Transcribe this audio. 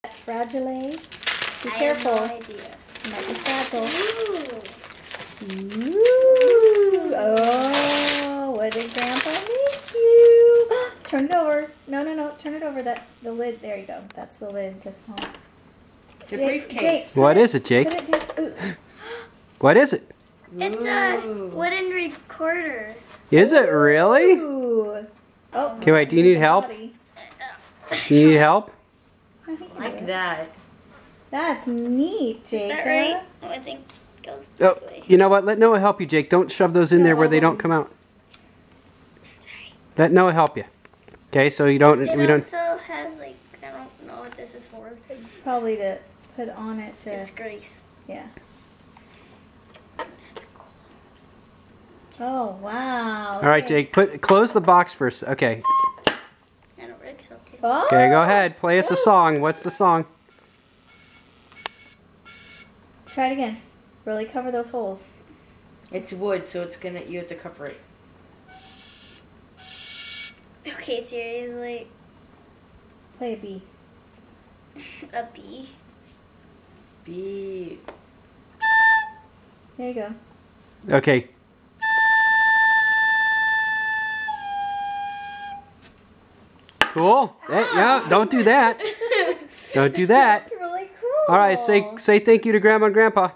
Fragile. Be I careful. have no idea. It might be fragile. Ooh. Ooh. Oh, what did Grandpa make you? Turn it over. No, no, no. Turn it over. The lid. There you go. That's the lid. This one. It's a briefcase. Jake, What is it, Jake? Put it down. Ooh. What is it? It's a wooden recorder. Is it really? Ooh. Oh. Okay, wait, do you need help? Body. Do you need help? I think you Like do. that. That's neat, Is Jacob. that right? Oh, I think it goes this Oh, way. you know what? Let Noah help you, Jake. Don't shove those in there where they don't come out. Sorry. Let Noah help you. Okay, so you don't. It We don't. also has like, I don't know what this is for. Probably to put on it to. It's grease. Yeah. That's cool. Oh wow. All right, Jake. Close the box first. Okay. And a Ricksville too. Oh. Okay, go ahead. Play us a song. What's the song? Try it again. Really cover those holes. It's wood, so you have to cover it. Okay, seriously. Play a B. A bee. B. There you go. Okay. Cool. Yeah, don't do that. Don't do that. That's really cool. All right, say thank you to Grandma and Grandpa.